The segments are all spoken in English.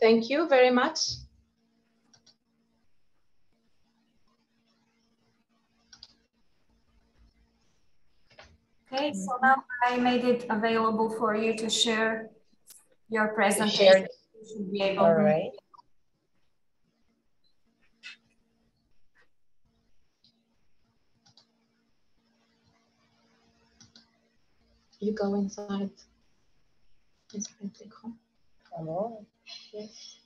Thank you very much. Okay, so now I made it available for you to share your presentation. You should be able. All right. You go inside. Come on. Yes.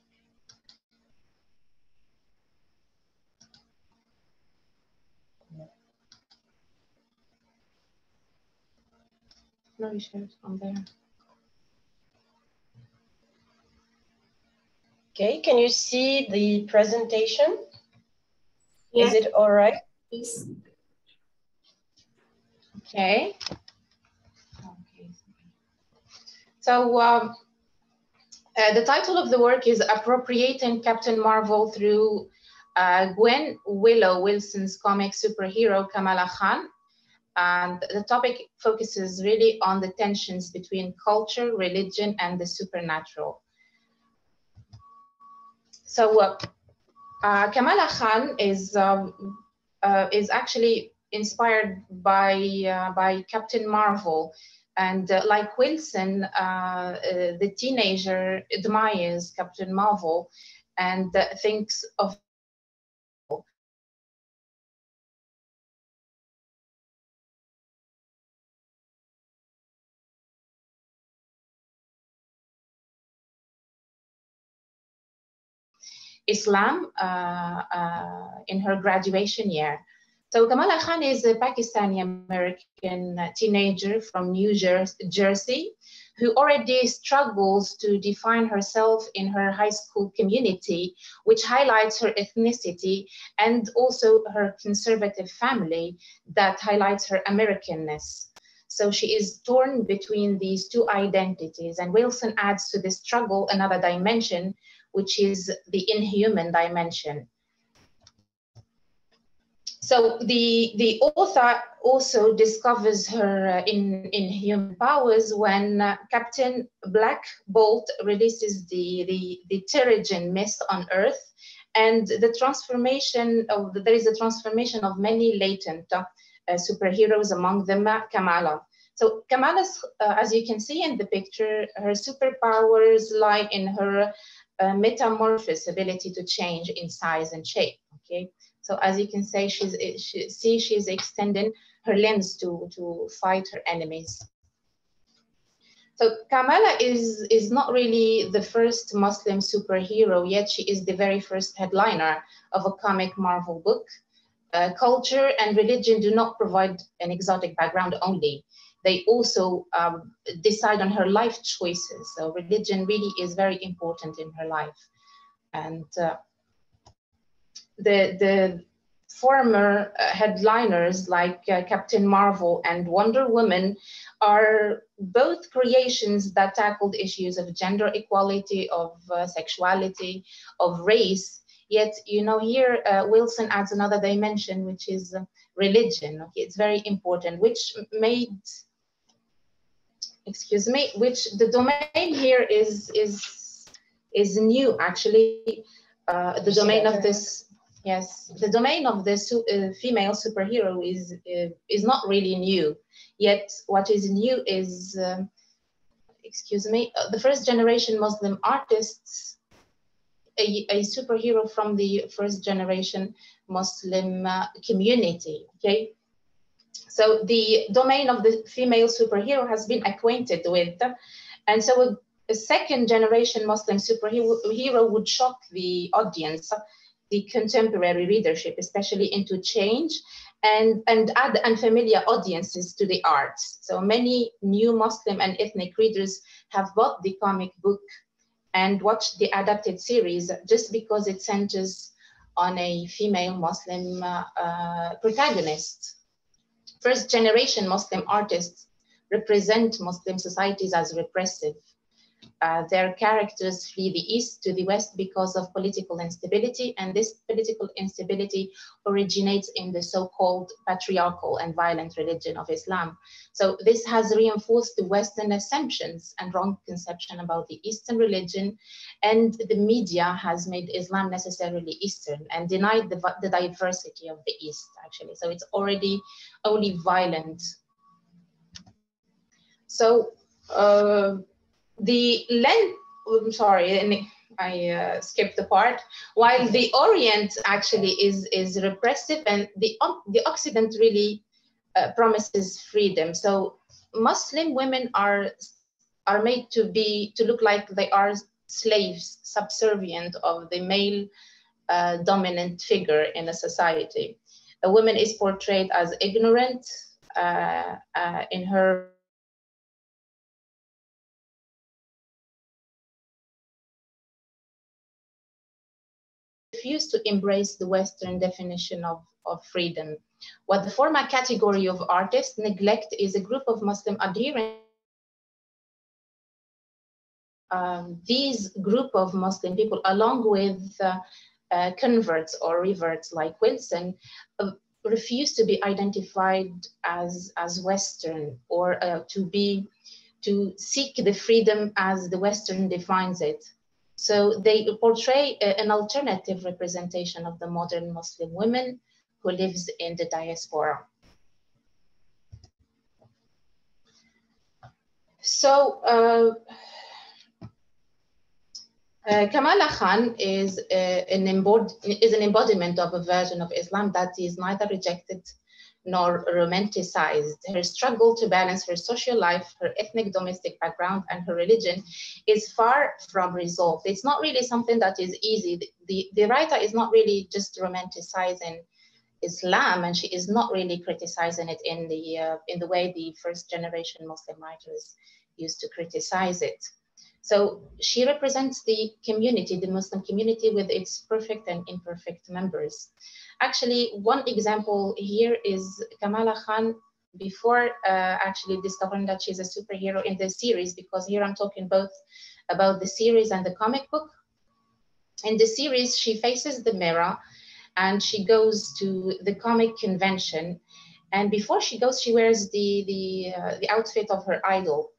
No, you share it from there. Okay, can you see the presentation? Yes. Is it all right? Yes. Okay. So the title of the work is Appropriating Captain Marvel through Gwen Willow Wilson's comic superhero Kamala Khan. And the topic focuses really on the tensions between culture, religion, and the supernatural. So Kamala Khan is actually inspired by Captain Marvel. And like Wilson, the teenager admires Captain Marvel and thinks of Islam in her graduation year. So Kamala Khan is a Pakistani-American teenager from New Jersey who already struggles to define herself in her high school community, which highlights her ethnicity, and also her conservative family that highlights her Americanness. So she is torn between these two identities, and Wilson adds to this struggle another dimension, which is the inhuman dimension. So the author also discovers her inhuman powers when Captain Black Bolt releases the Terrigen mist on Earth, and the transformation of there is a transformation of many latent superheroes, among them Kamala. So Kamala's, as you can see in the picture, her superpowers lie in her metamorphosis ability to change in size and shape. Okay. So as you can say, she's extending her limbs to fight her enemies. So Kamala is not really the first Muslim superhero, yet she is the very first headliner of a comic Marvel book. Culture and religion do not provide an exotic background only. They also decide on her life choices. So religion really is very important in her life. And the former headliners like Captain Marvel and Wonder Woman are both creations that tackled issues of gender equality, of sexuality, of race. Yet, you know, here Wilson adds another dimension, which is religion. Okay, it's very important, which made, excuse me, which the domain here is new actually. The domain of this. Yes, the domain of the female superhero is not really new. Yet what is new is, excuse me, the first generation Muslim artists, a superhero from the first generation Muslim community, okay? So the domain of the female superhero has been acquainted with, and so a second generation Muslim superhero would shock the audience, the contemporary readership, especially into change, and add unfamiliar audiences to the arts. So many new Muslim and ethnic readers have bought the comic book and watched the adapted series just because it centers on a female Muslim protagonist. First generation Muslim artists represent Muslim societies as repressive. their characters flee the east to the west because of political instability, and this political instability originates in the so-called patriarchal and violent religion of Islam. So this has reinforced the Western assumptions and wrong conception about the Eastern religion, and the media has made Islam necessarily Eastern and denied the diversity of the East, actually. So it's already only violent. So the length, I'm sorry, I skipped the part. While the Orient actually is repressive, and the Occident really promises freedom. So Muslim women are made to look like they are slaves, subservient of the male dominant figure in a society. A woman is portrayed as ignorant in her refuse to embrace the Western definition of freedom. What the former category of artists neglect is a group of Muslim adherents. These group of Muslim people, along with converts or reverts like Wilson, refuse to be identified as Western, or to seek the freedom as the Western defines it. So they portray an alternative representation of the modern Muslim woman who lives in the diaspora. So Kamala Khan is an embodiment of a version of Islam that is neither rejected nor romanticized. Her struggle to balance her social life, her ethnic domestic background, and her religion is far from resolved. It's not really something that is easy. The writer is not really just romanticizing Islam, and she is not really criticizing it in the way the first generation Muslim writers used to criticize it. So she represents the community, the Muslim community, with its perfect and imperfect members. Actually, one example here is Kamala Khan before actually discovering that she's a superhero in the series, because here I'm talking both about the series and the comic book. In the series, she faces the mirror and she goes to the comic convention. And before she goes, she wears the outfit of her idol.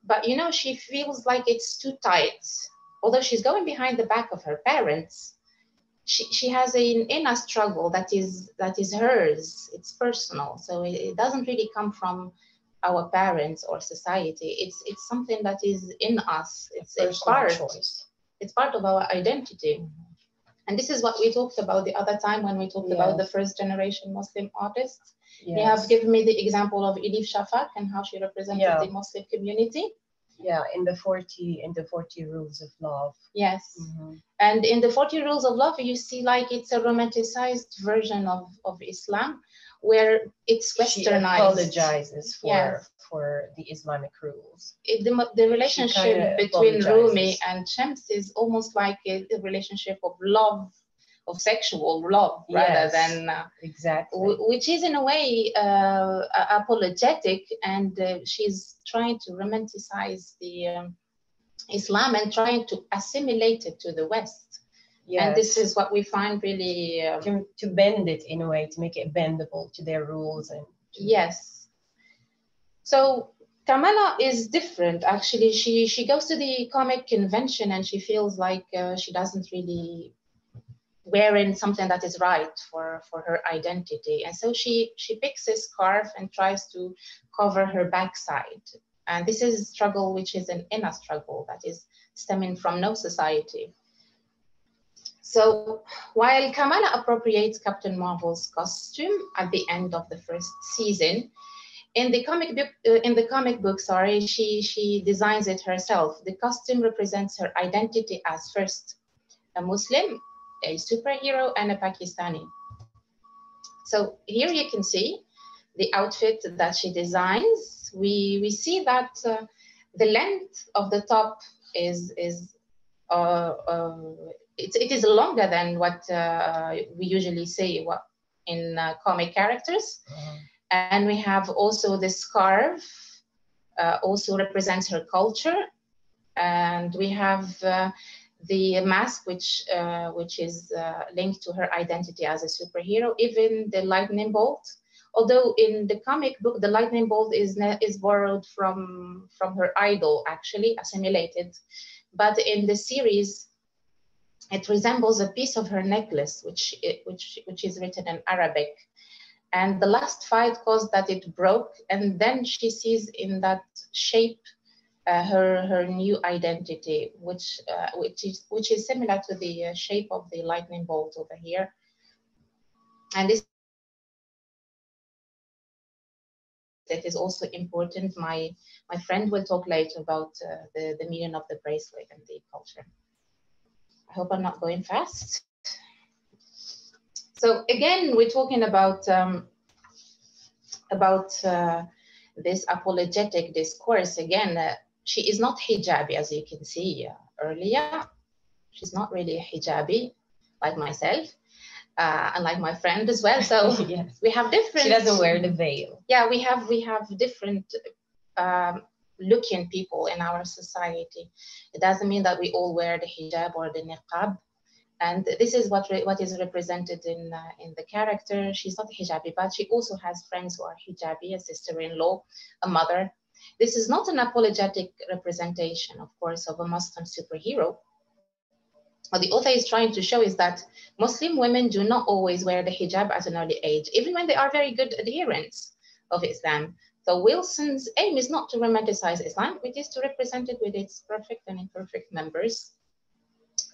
But you know, she feels like it's too tight. Although she's going behind the back of her parents, she has an inner struggle that is hers. It's personal, so it doesn't really come from our parents or society. It's something that is in us. It's part. Choice. It's part of our identity. Mm-hmm. And this is what we talked about the other time when we talked about the first generation Muslim artists. Yes. You have given me the example of Elif Shafak and how she represented the Muslim community. Yeah, in the 40 Rules of Love. Yes. Mm-hmm. And in the 40 Rules of Love, you see like it's a romanticized version of Islam, where it's westernized. She apologizes for the Islamic rules. The relationship between Rumi and Shams is almost like a relationship of love, of sexual love, rather than exactly, which is in a way apologetic, and she's trying to romanticize the Islam and trying to assimilate it to the West. Yes. And this is what we find really to bend it in a way, to make it bendable to their rules. And yes. So Kamala is different. Actually, she goes to the comic convention and she feels like she doesn't really wearing something that is right for her identity. And so she picks a scarf and tries to cover her backside. And this is a struggle which is an inner struggle that is stemming from no society. So while Kamala appropriates Captain Marvel's costume at the end of the first season, in the comic book, she designs it herself. The costume represents her identity as first a Muslim, a superhero, and a Pakistani. So here you can see the outfit that she designs. We see that the length of the top is longer than what we usually say in comic characters. And we have also the scarf, also represents her culture. And we have the mask, which is linked to her identity as a superhero. Even the lightning bolt, although in the comic book the lightning bolt is borrowed from her idol, actually assimilated, but in the series it resembles a piece of her necklace, which is written in Arabic. And the last fight caused that it broke, and then she sees in that shape her new identity, which is similar to the shape of the lightning bolt over here. And this that is also important. My friend will talk later about the meaning of the bracelet and the culture. I hope I'm not going fast. So again, we're talking about this apologetic discourse. Again, she is not hijabi, as you can see earlier. She's not really a hijabi, like myself, and like my friend as well. So yes. We have different. She doesn't wear the veil. Yeah, we have different looking people in our society. It doesn't mean that we all wear the hijab or the niqab. And this is what is represented in the character. She's not a hijabi, but she also has friends who are hijabi, a sister-in-law, a mother. This is not an apologetic representation, of course, of a Muslim superhero. What the author is trying to show is that Muslim women do not always wear the hijab at an early age, even when they are very good adherents of Islam. So Wilson's aim is not to romanticize Islam, it is to represent it with its perfect and imperfect members.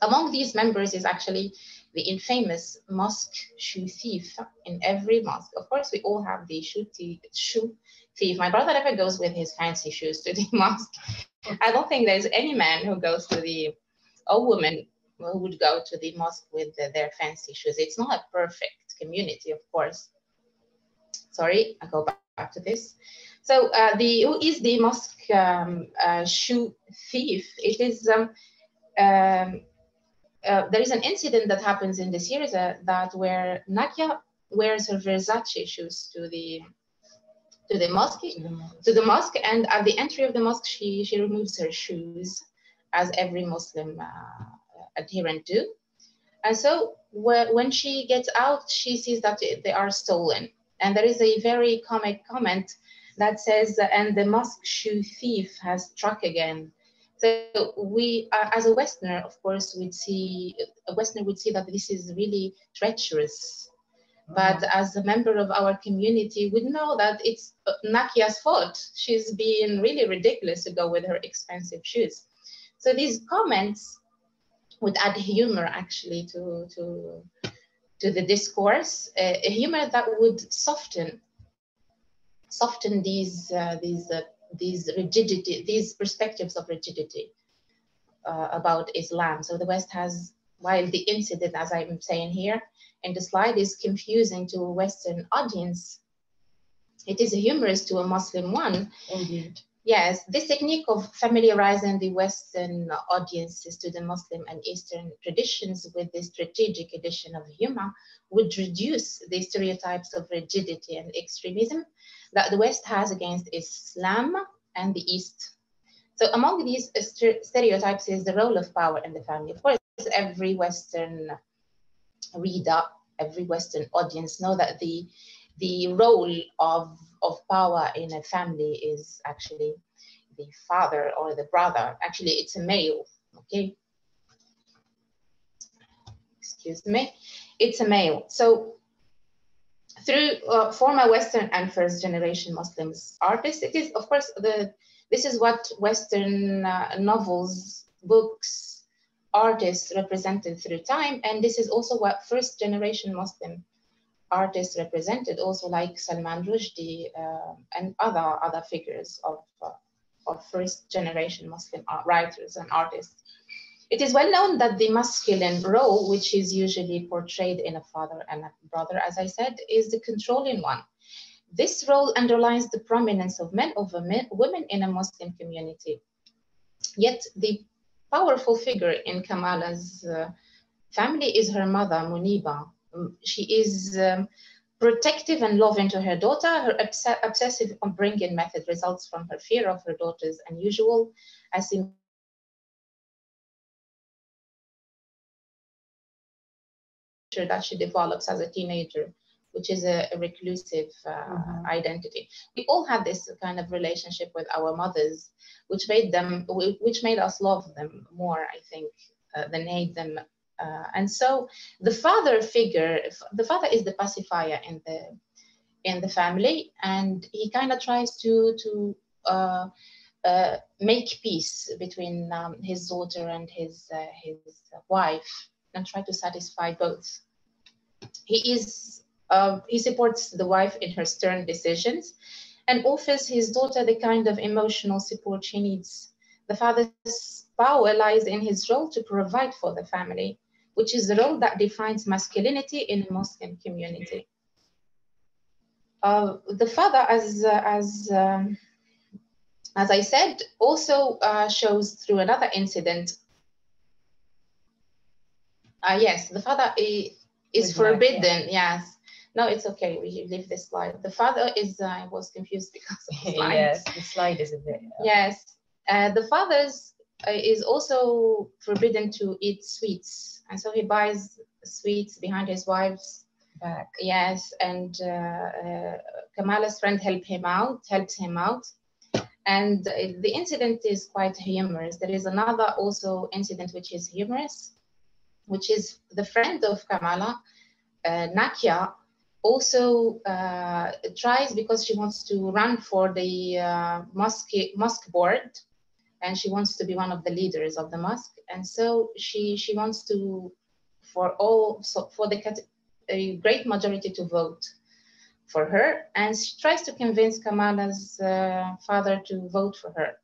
Among these members is actually the infamous mosque shoe thief in every mosque. Of course, we all have the shoe thief. My brother never goes with his fancy shoes to the mosque. I don't think there's any man who goes to the, or woman who would go to the mosque with their fancy shoes. It's not a perfect community, of course. Sorry, I'll go back to this. So who is the mosque shoe thief? It is, there is an incident that happens in the series where Nakia wears her Versace shoes to the mosque, and at the entry of the mosque, she removes her shoes, as every Muslim adherent do. And so when she gets out, she sees that they are stolen. And there is a very comic comment that says, and the mosque shoe thief has struck again. So we, as a Westerner, of course, would see that this is really treacherous. But as a member of our community, we know that it's Nakia's fault. She's being really ridiculous to go with her expensive shoes. So these comments would add humor, actually, to the discourse, a humor that would soften these rigidity, these perspectives of rigidity about Islam. So the West has, while the incident, as I'm saying here in the slide, is confusing to a Western audience, it is humorous to a Muslim one. Indeed. Yes, this technique of familiarizing the Western audiences to the Muslim and Eastern traditions with the strategic addition of humor would reduce the stereotypes of rigidity and extremism that the West has against Islam and the East. So among these stereotypes is the role of power in the family. Of course, every Western reader, every Western audience know that the role of power in a family is actually the father or the brother. Actually, it's a male, okay? Excuse me, it's a male. So through former Western and first generation Muslims artists, it is, of course, this is what Western novels, books, artists represented through time. And this is also what first generation Muslim artists represented, also like Salman Rushdie and other figures of first generation Muslim writers and artists. It is well known that the masculine role, which is usually portrayed in a father and a brother, as I said, is the controlling one. This role underlines the prominence of men over women in a Muslim community. Yet the powerful figure in Kamala's family is her mother, Muniba. She is protective and loving to her daughter. Her obsessive upbringing method results from her fear of her daughter's unusual character that she develops as a teenager, which is a reclusive identity. We all had this kind of relationship with our mothers, which made us love them more, I think, than hate them. And so the father figure, the father is the pacifier in the family, and he kind of tries to make peace between his daughter and his wife, and try to satisfy both. He supports the wife in her stern decisions and offers his daughter the kind of emotional support she needs. The father's power lies in his role to provide for the family, which is the role that defines masculinity in a Muslim community. The father, as I said, also shows through another incident. Yes, the father is forbidden. Yes. No, it's okay. We leave this slide. The father is, I was confused because of the slide. Yes, the slide is a bit. Yes. The father is also forbidden to eat sweets. And so he buys sweets behind his wife's back. Yes. And Kamala's friend helps him out. And the incident is quite humorous. There is another also incident which is humorous, which is the friend of Kamala, Nakia, also tries, because she wants to run for the mosque board, and she wants to be one of the leaders of the mosque. And so she wants to, for a great majority to vote for her, and she tries to convince Kamala's father to vote for her.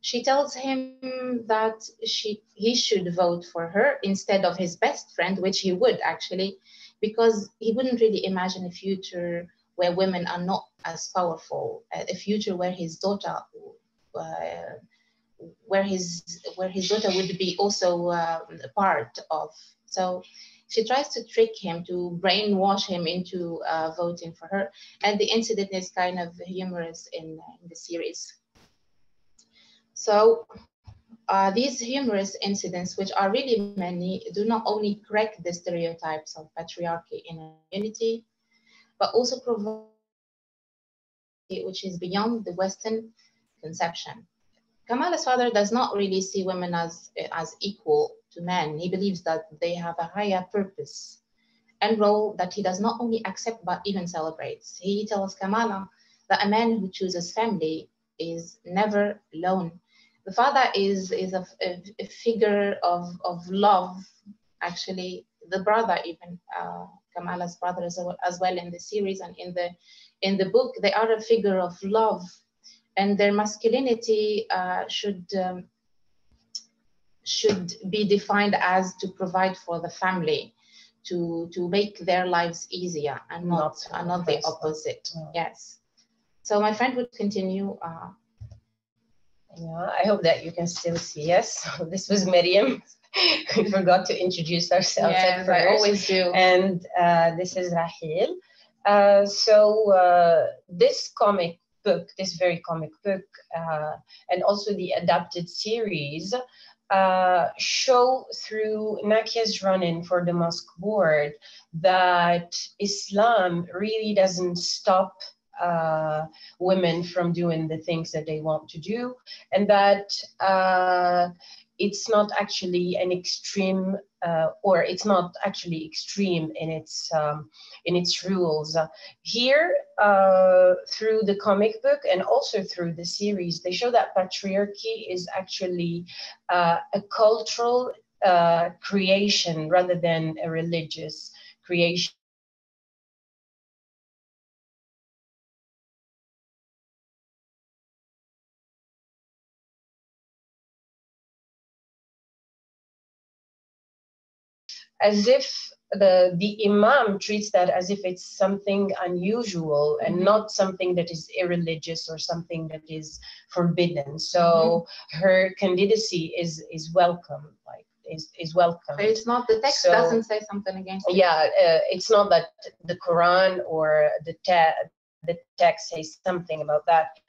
She tells him that he should vote for her instead of his best friend, which he would actually, because he wouldn't really imagine a future where women are not as powerful, a future where his daughter, where his daughter would be also a part of. So she tries to trick him, to brainwash him into voting for her. And the incident is kind of humorous in the series. So these humorous incidents, which are really many, do not only correct the stereotypes of patriarchy in a community, but also provide, which is beyond the Western conception. Kamala's father does not really see women as equal to men. He believes that they have a higher purpose and role that he does not only accept, but even celebrates. He tells Kamala that a man who chooses family is never alone. The father is a figure of love, actually. The brother, even Kamala's brother as well in the series and in the book, they are a figure of love, and their masculinity should be defined as to provide for the family, to make their lives easier, and not the opposite. No. Yes. So my friend would continue. Yeah, I hope that you can still see us. So this was Meriem. We forgot to introduce ourselves at first. I always do. And this is Rahil. This comic book, this very comic book, and also the adapted series, show through Nakia's run-in for the mosque board that Islam really doesn't stop women from doing the things that they want to do, and that it's not actually an extreme, or it's not actually extreme in its rules. Here, through the comic book and also through the series, they show that patriarchy is actually a cultural creation rather than a religious creation. As if the imam treats that as if it's something unusual and not something that is irreligious or something that is forbidden. So her candidacy is welcome, like is welcome. But it's not, the text doesn't say something against it. Yeah, it's not that the Quran or the text says something about that.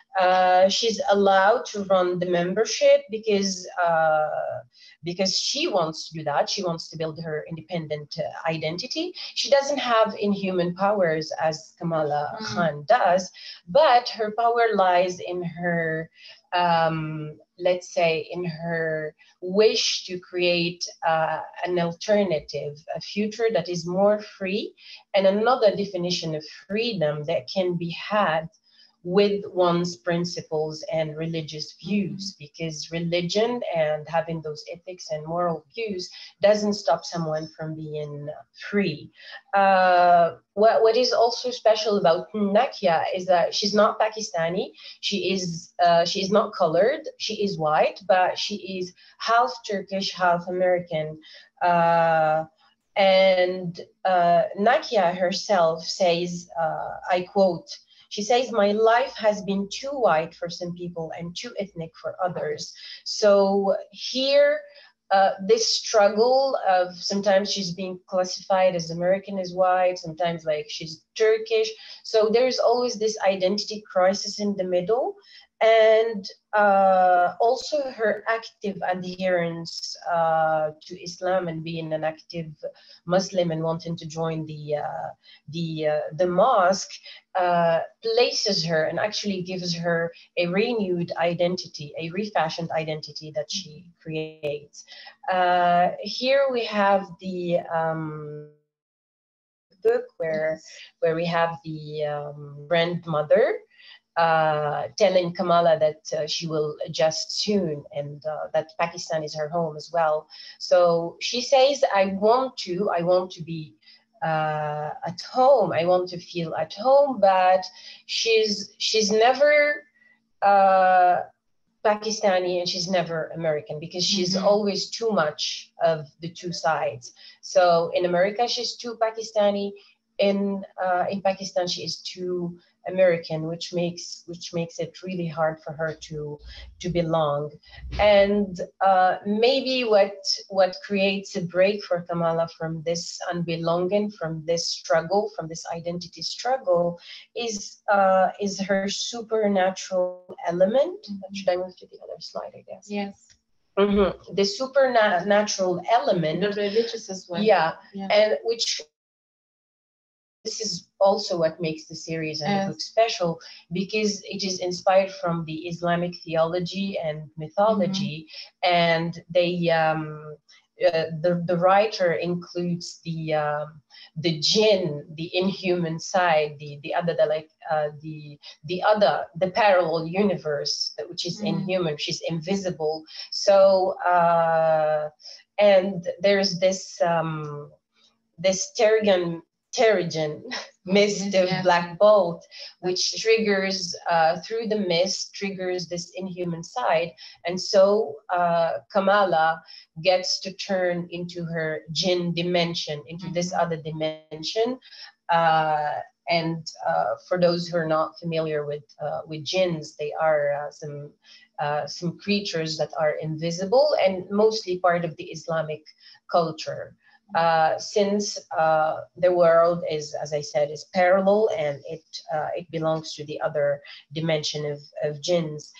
She's allowed to run the membership because she wants to do that. She wants to build her independent identity. She doesn't have inhuman powers as Kamala Khan does, but her power lies in her, let's say, in her wish to create an alternative, a future that is more free, and another definition of freedom that can be had with one's principles and religious views, because religion and having those ethics and moral views doesn't stop someone from being free. What is also special about Nakia is that she's not Pakistani. She is not colored. She is white, but she is half Turkish, half American. And Nakia herself says, I quote, she says, "My life has been too white for some people and too ethnic for others." So here, this struggle of sometimes she's being classified as American as white, sometimes like she's Turkish. So there's always this identity crisis in the middle. And also her active adherence to Islam and being an active Muslim and wanting to join the mosque places her and actually gives her a renewed identity, a refashioned identity that she creates. Here we have the book where we have the grandmother telling Kamala that she will adjust soon and that Pakistan is her home as well. So she says, I want to be at home. I want to feel at home, but she's never Pakistani and she's never American, because she's always too much of the two sides. So in America, she's too Pakistani. In Pakistan, she is too American, which makes it really hard for her to belong. And maybe what creates a break for Kamala from this unbelonging, from this struggle, from this identity struggle, is her supernatural element. Should I move to the other slide, I guess? Yes. The supernatural element. The religious as well. Yeah. And which, this is also what makes the series and the book special, because it is inspired from the Islamic theology and mythology, and they the writer includes the jinn, the inhuman side, the parallel universe, which is inhuman, which is invisible. So and there's this Terrigen mist of black bolt, which triggers through the mist, triggers this inhuman side. And so Kamala gets to turn into her jinn dimension, into this other dimension. And for those who are not familiar with jinns, they are some creatures that are invisible and mostly part of the Islamic culture. Since the world is, as I said, is parallel, and it belongs to the other dimension of jinns.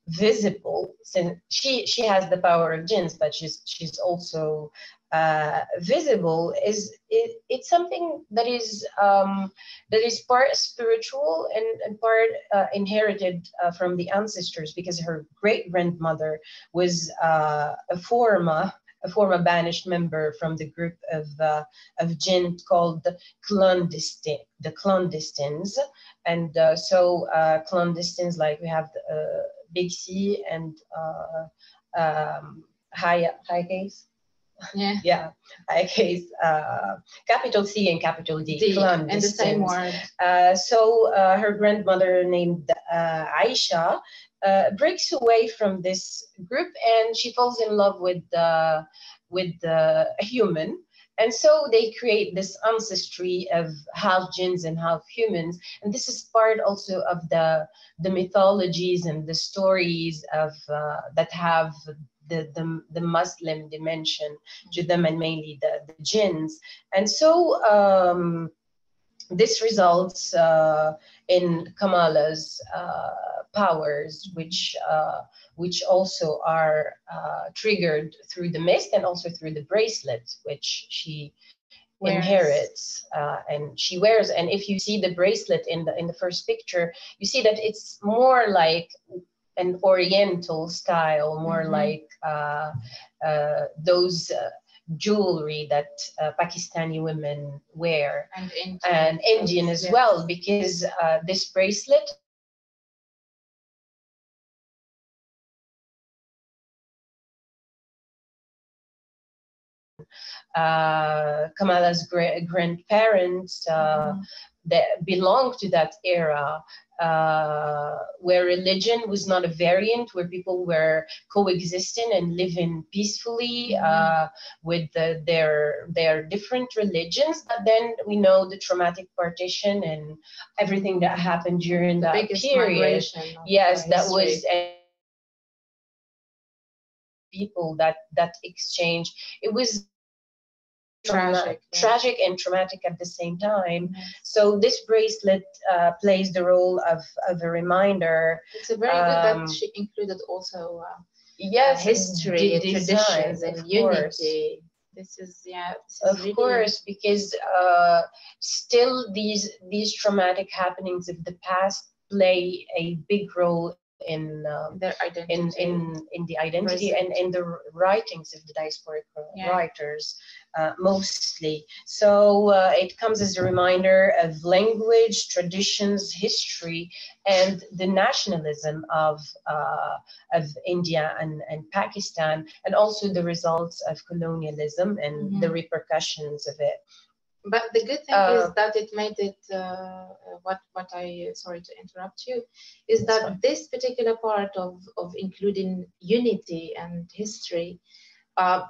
Visible, since she has the power of jinns, but she's also visible. It's something that is part spiritual and part inherited from the ancestors, because her great grandmother was a former banished member from the group of jinn called the clandestines. And so clandestines, like we have Big C and high case. Yeah, high case, capital C and capital D, and the same word. So her grandmother named Aisha breaks away from this group, and she falls in love with a human. And so they create this ancestry of half jinns and half humans. And this is part also of the mythologies and the stories of that have the Muslim dimension to them, and mainly the jinns. And so this results in Kamala's powers, which also are triggered through the mist and also through the bracelet, which she inherits and she wears. And if you see the bracelet in the first picture, you see that it's more like an Oriental style, more like those jewelry that Pakistani women wear, and Indian as well, because this bracelet Kamala's grandparents that belonged to that era, where religion was not a variant, where people were coexisting and living peacefully with their different religions. But then we know the traumatic partition and everything that happened during that period. Yes, that was people that exchange. It was tragic and traumatic at the same time. So this bracelet plays the role of a reminder. It's a very good that she included also history, traditions, and unity. This is of really course, because still these traumatic happenings of the past play a big role in their identity, in the identity and in the writings of the diasporic writers, mostly. So it comes as a reminder of language, traditions, history, and the nationalism of India and Pakistan, and also the results of colonialism and the repercussions of it. But the good thing is that it made it, what I, sorry to interrupt you, is that this particular part of including unity and history,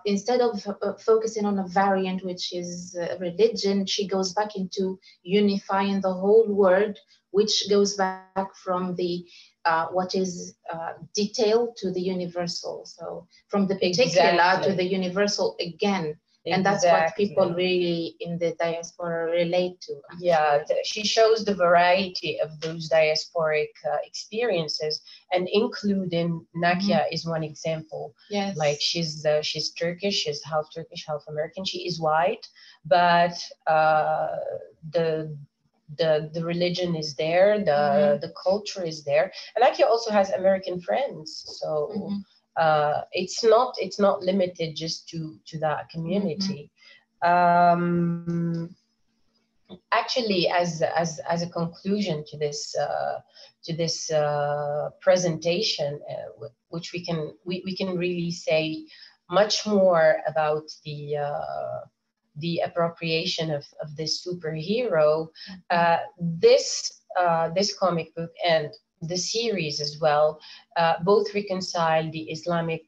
instead of focusing on a variant, which is religion, she goes back into unifying the whole world, which goes back from the what is detailed to the universal. So from the particular to the universal again. And that's what people really in the diaspora relate to. Actually. Yeah, she shows the variety of those diasporic experiences, and including Nakia is one example. Yes, like she's Turkish, she's half Turkish, half American. She is white, but the religion is there, the culture is there, and Nakia also has American friends, so. It's not limited just to that community. Actually, as a conclusion to this presentation, which we can really say much more about the appropriation of this superhero. This comic book and the series as well, both reconcile the Islamic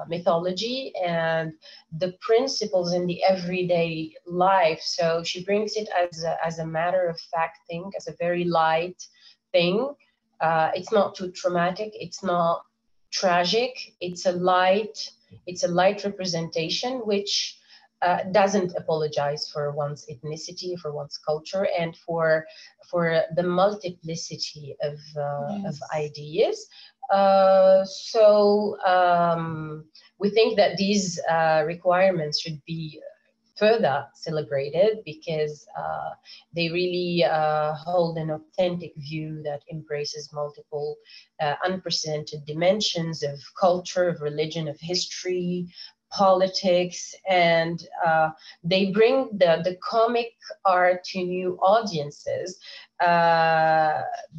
mythology and the principles in the everyday life. So she brings it as a matter of fact thing, as a very light thing. It's not too traumatic. It's not tragic. It's a light representation, which doesn't apologize for one's ethnicity, for one's culture, and for the multiplicity of ideas. So we think that these requirements should be further celebrated, because they really hold an authentic view that embraces multiple unprecedented dimensions of culture, of religion, of history, politics, and they bring the comic art to new audiences,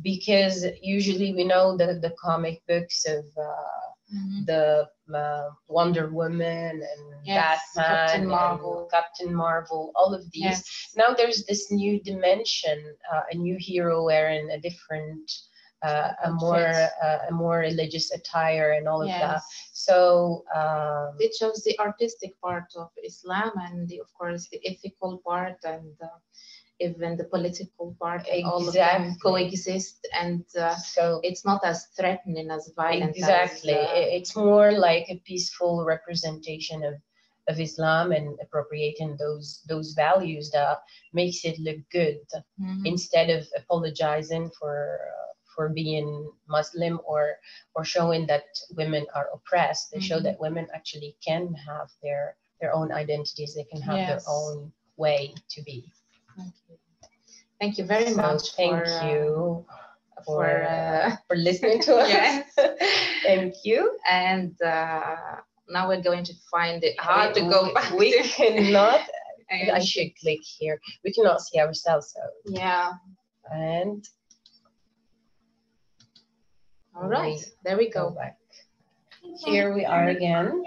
because usually we know the comic books of the Wonder Woman and Batman, Captain Marvel, all of these. Yes. Now there's this new dimension, a new hero wearing a different a more religious attire and all of that. So it shows the artistic part of Islam, and of course the ethical part, and even the political part. Exactly. All of them coexist, and so it's not as threatening, as violent. Exactly. It's more like a peaceful representation of Islam and appropriating those values that makes it look good, instead of apologizing for being Muslim or showing that women are oppressed. They show that women actually can have their own identities. They can have their own way to be. Thank you very much. Thank you for listening to us. Yes. Thank you. And now we're going to find it hard to go back. We cannot. I should click here. We cannot see ourselves. So. Yeah. And all right, there we go. Back. Here we are again.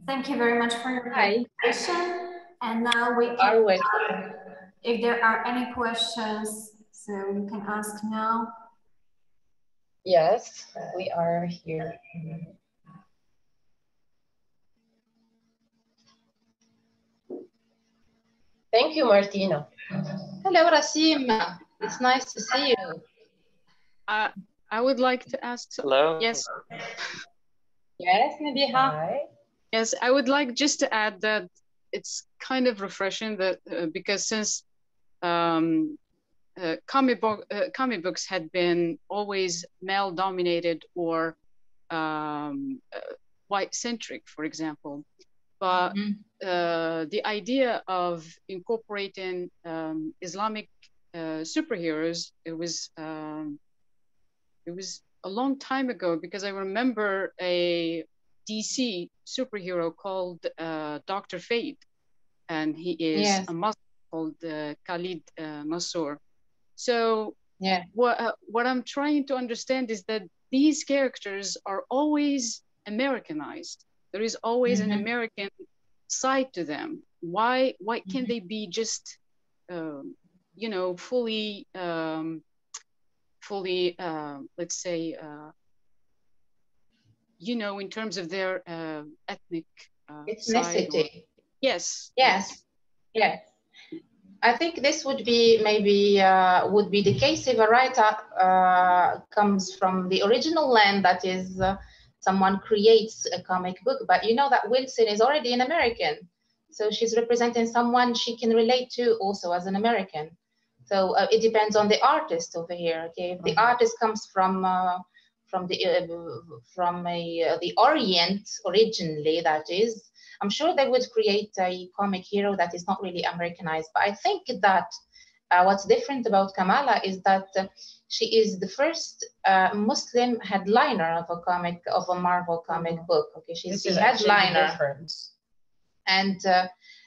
Thank you very much for your presentation. And now we are waiting. If there are any questions, so you can ask now. Yes, we are here. Thank you, Martina. Hello, Rasim. It's nice to see you. I would like to ask. Hello. Yes. Yes, Nabiha. Hi. Yes, I would like just to add that it's kind of refreshing that because since comic books had been always male-dominated or white-centric, for example, but the idea of incorporating Islamic superheroes, it was a long time ago, because I remember a DC superhero called Dr. Fate, and he is a Muslim called Khalid Mansour. So what I'm trying to understand is that these characters are always Americanized. There is always an American side to them. Why can't they be just you know, fully let's say you know, in terms of their ethnic ethnicity? Yes. I think this would be maybe the case if a writer comes from the original land, that is someone creates a comic book. But you know that Wilson is already an American, so she's representing someone she can relate to also as an American. So it depends on the artist over here. Okay, if the artist comes from the Orient originally, that is, I'm sure they would create a comic hero that is not really Americanized. But I think that what's different about Kamala is that she is the first Muslim headliner of a Marvel comic book. Okay, she's the headliner, and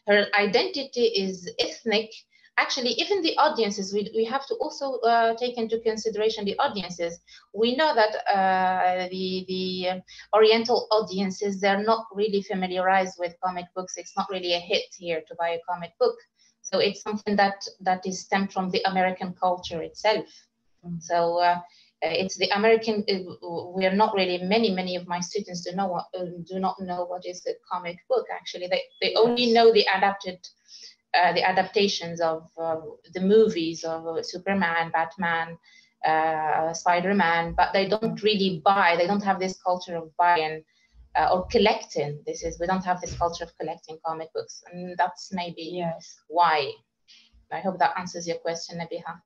her identity is ethnic. Actually, even the audiences, we have to also take into consideration the audiences. We know that the Oriental audiences, they're not really familiarized with comic books. It's not really a hit here to buy a comic book. So it's something that is stemmed from the American culture itself. So it's the American, we are not really, many of my students do not know what is a comic book. Actually, they only know the adaptations of the movies of Superman, Batman, Spider-Man, but they don't really buy. They don't have this culture of buying or collecting. We don't have this culture of collecting comic books, and that's maybe why. I hope that answers your question, Nabiha.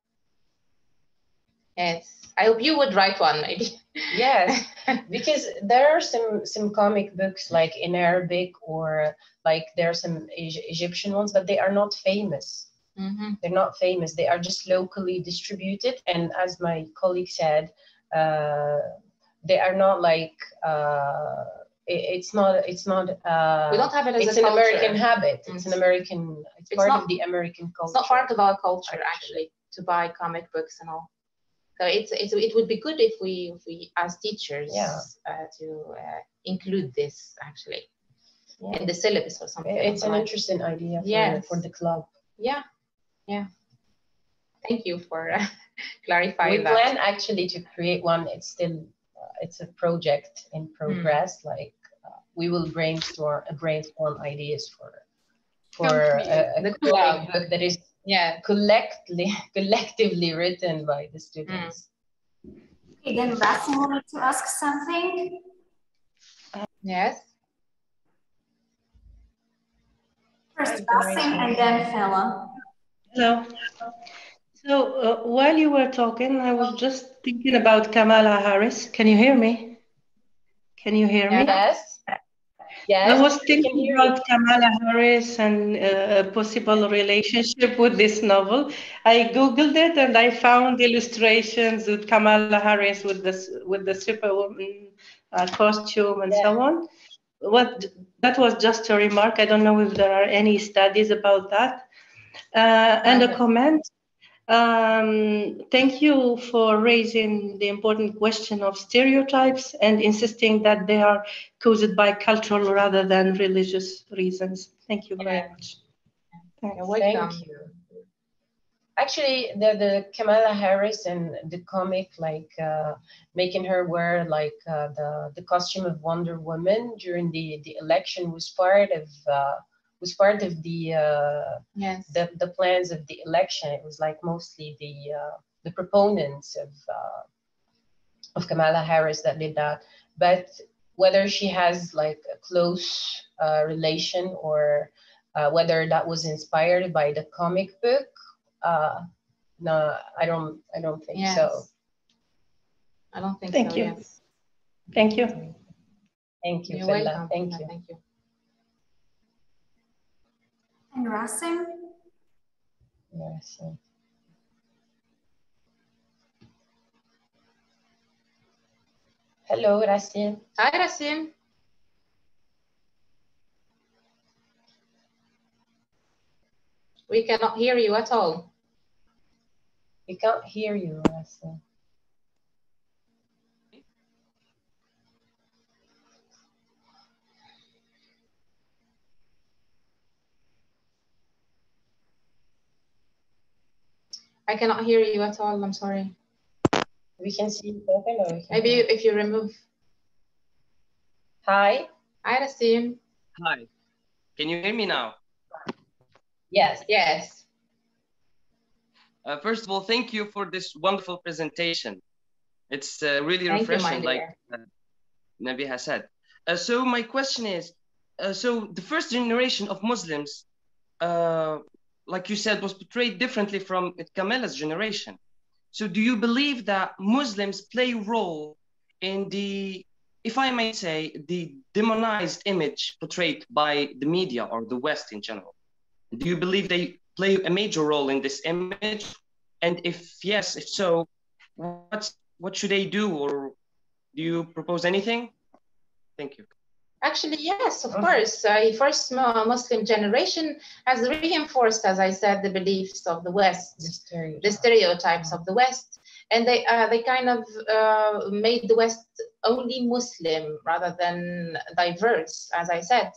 Yes, I hope you would write one, maybe. Yes, because there are some comic books like in Arabic, or like there are some Egyptian ones, but they are not famous. They're not famous. They are just locally distributed, and as my colleague said, they are not like it's not. We don't have it as it's a an culture. American habit. It's an American. It's part of the American culture. It's not part of our culture actually to buy comic books and all. So it would be good if we as teachers to include this actually in the syllabus or something. It's an interesting idea for the club. Yeah. Thank you for clarifying that. We plan actually to create one. It's still it's a project in progress. Like we will brainstorm ideas for a comic book that is collectively written by the students. Okay, then Rasim wanted to ask something. Yes. First Basim and then Fela. Hello. So while you were talking, I was just thinking about Kamala Harris. Can you hear me? Can you hear me? Yes. Yes. I was thinking about Kamala Harris and a possible relationship with this novel. I Googled it and I found illustrations with Kamala Harris with the superwoman costume and so on. That was just a remark. I don't know if there are any studies about that. And a comment. Thank you for raising the important question of stereotypes and insisting that they are caused by cultural rather than religious reasons. Thank you very much. You're welcome. Thank you. Actually, the Kamala Harris and the comic, like making her wear like the costume of Wonder Woman during the election was part of the plans of the election. It was like mostly the proponents of Kamala Harris that did that. But whether she has like a close relation or whether that was inspired by the comic book, no, I don't think so. I don't think Thank so. you. Yes. Thank you. Thank you, You're Fela. welcome. Thank you. Thank you. And Rasim? Yes. Hello, Rasim. Hi, Rasim. We cannot hear you at all. We can't hear you, Rasim. I cannot hear you at all. I'm sorry. We can see you talking, or we can Maybe if you remove. Hi. Hi, Rasim. Hi. Can you hear me now? Yes. Yes. First of all, thank you for this wonderful presentation. It's really refreshing, like Nabi has said. So my question is, so the first generation of Muslims, like you said, was portrayed differently from Kamala's generation. So do you believe that Muslims play a role in the, if I may say, the demonized image portrayed by the media or the West in general? Do you believe they play a major role in this image? And if yes, if so, what should they do, or do you propose anything? Thank you. Actually, yes, of course. First Muslim generation has reinforced, as I said, the beliefs of the West, the stereotypes of the West, and they kind of made the West only Muslim rather than diverse, as I said.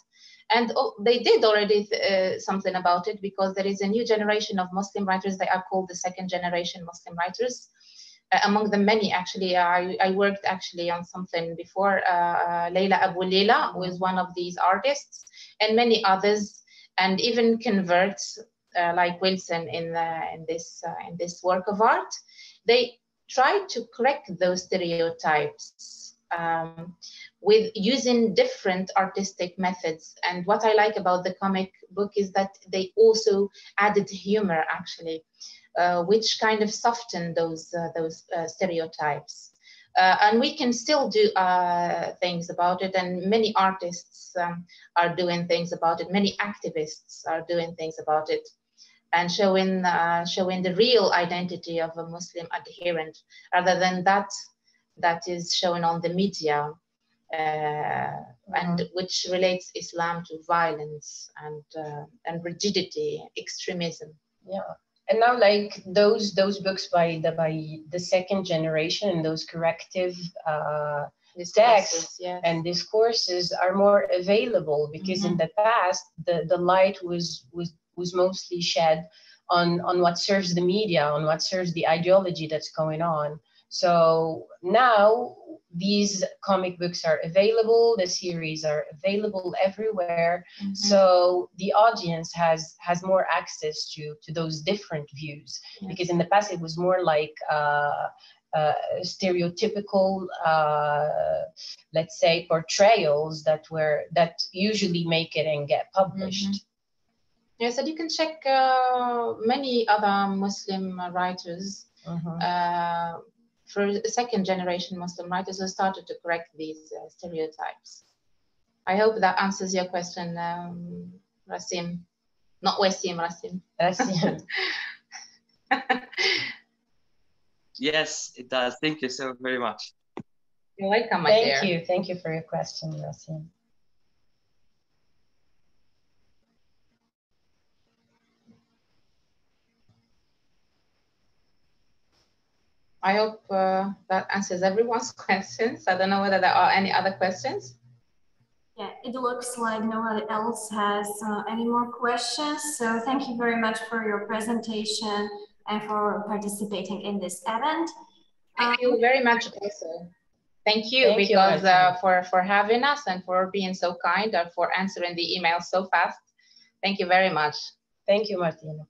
And they did already something about it, because there is a new generation of Muslim writers. They are called the second generation Muslim writers. Among the many, actually, I worked actually on something before. Leila Abu Leila was one of these artists, and many others, and even converts like Wilson in this work of art. They tried to correct those stereotypes with using different artistic methods. And what I like about the comic book is that they also added humor, actually. Which kind of soften those stereotypes. And we can still do things about it, and many artists are doing things about it. Many activists are doing things about it, and showing the real identity of a Muslim adherent, rather than that is shown on the media, and which relates Islam to violence and rigidity, extremism. Yeah. And now, like those books by the second generation, and those corrective texts and discourses are more available, because in the past the light was mostly shed on what serves the media, on what serves the ideology that's going on. So now these comic books are available, the series are available everywhere. So the audience has more access to those different views, because in the past it was more like stereotypical, let's say, portrayals that usually make it and get published. Yes, and you can check many other Muslim writers, for second generation Muslim writers who started to correct these stereotypes. I hope that answers your question, Rasim. Not Wasim, Rasim. Rasim. Yes, it does. Thank you so very much. You're welcome, my dear. Thank you. Thank you for your question, Rasim. I hope that answers everyone's questions. I don't know whether there are any other questions. Yeah, it looks like nobody else has any more questions. So thank you very much for your presentation and for participating in this event. Thank you very much also. Thank you for having us and for being so kind and for answering the email so fast. Thank you very much. Thank you, Martina.